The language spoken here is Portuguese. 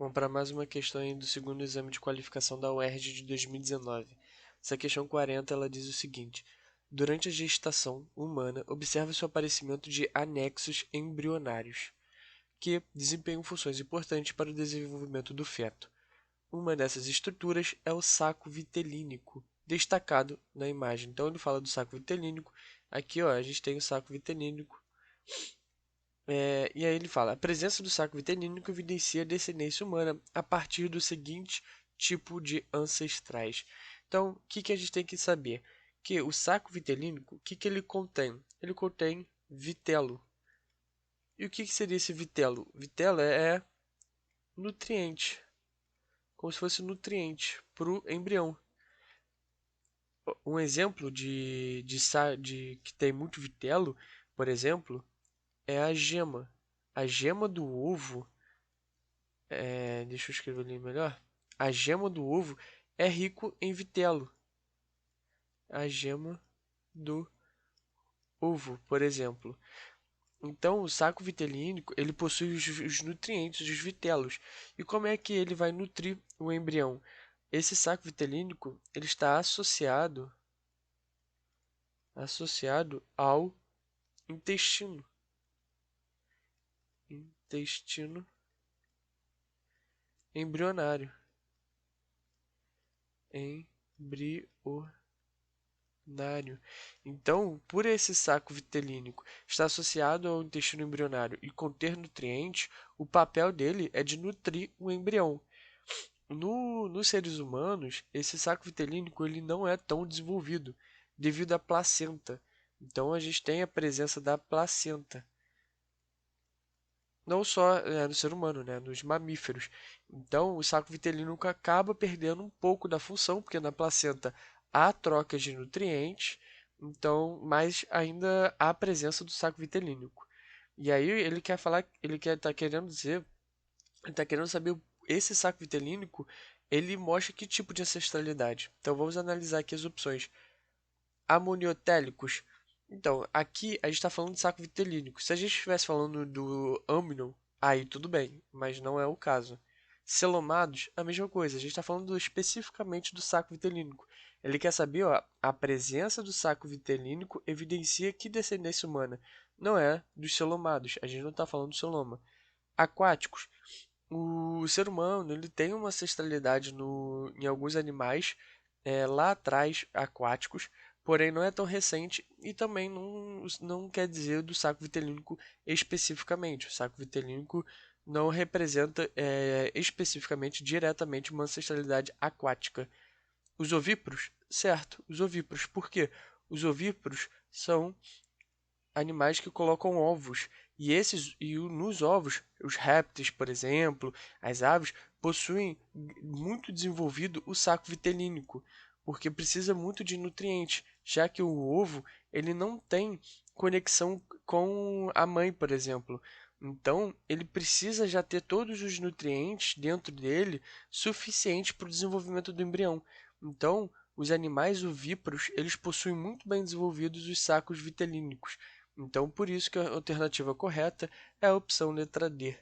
Vamos para mais uma questão aí do segundo exame de qualificação da UERJ de 2019. Essa questão 40, ela diz o seguinte: durante a gestação humana, observa-se o aparecimento de anexos embrionários, que desempenham funções importantes para o desenvolvimento do feto. Uma dessas estruturas é o saco vitelínico, destacado na imagem. Então ele fala do saco vitelínico. Aqui, ó, a gente tem o saco vitelínico. E aí ele fala: a presença do saco vitelínico evidencia a descendência humana a partir do seguinte tipo de ancestrais. Então, o que a gente tem que saber? Que o saco vitelínico, o que ele contém? Ele contém vitelo. E o que seria esse vitelo? Vitelo é nutriente, como se fosse nutriente para o embrião. Um exemplo de que tem muito vitelo, por exemplo, é a gema. A gema do ovo, deixa eu escrever ali melhor. A gema do ovo é rico em vitelo. A gema do ovo, por exemplo. Então, o saco vitelínico, ele possui os nutrientes, os vitelos. E como é que ele vai nutrir o embrião? Esse saco vitelínico, ele está associado ao intestino. Intestino embrionário. Embrionário. Então, por esse saco vitelínico estar associado ao intestino embrionário e conter nutrientes, o papel dele é de nutrir o embrião. Nos seres humanos, esse saco vitelínico ele não é tão desenvolvido devido à placenta. Então, a gente tem a presença da placenta. Não só no ser humano, né, nos mamíferos. Então, o saco vitelínico acaba perdendo um pouco da função, porque na placenta há troca de nutrientes, então, mas ainda há a presença do saco vitelínico. E aí ele quer falar, ele quer tá querendo dizer, ele tá querendo saber esse saco vitelínico, ele mostra que tipo de ancestralidade. Então, vamos analisar aqui as opções. Amoniotélicos. Então, aqui a gente está falando de saco vitelínico. Se a gente estivesse falando do Amnion, aí tudo bem, mas não é o caso. Celomados, a mesma coisa. A gente está falando especificamente do saco vitelínico. Ele quer saber, ó, a presença do saco vitelínico evidencia que descendência humana não é dos celomados. A gente não está falando do celoma. Aquáticos. O ser humano ele tem uma ancestralidade em alguns animais lá atrás, aquáticos, porém não é tão recente e também não quer dizer do saco vitelínico especificamente. O saco vitelínico não representa especificamente, diretamente, uma ancestralidade aquática. Os ovíparos, certo, os ovíparos. Por quê? Os ovíparos são animais que colocam ovos. Nos ovos, os répteis, por exemplo, as aves, possuem muito desenvolvido o saco vitelínico, porque precisa muito de nutrientes, já que o ovo ele não tem conexão com a mãe, por exemplo. Então, ele precisa já ter todos os nutrientes dentro dele suficientes para o desenvolvimento do embrião. Então, os animais ovíparos, eles possuem muito bem desenvolvidos os sacos vitelínicos. Então, por isso que a alternativa correta é a opção letra D.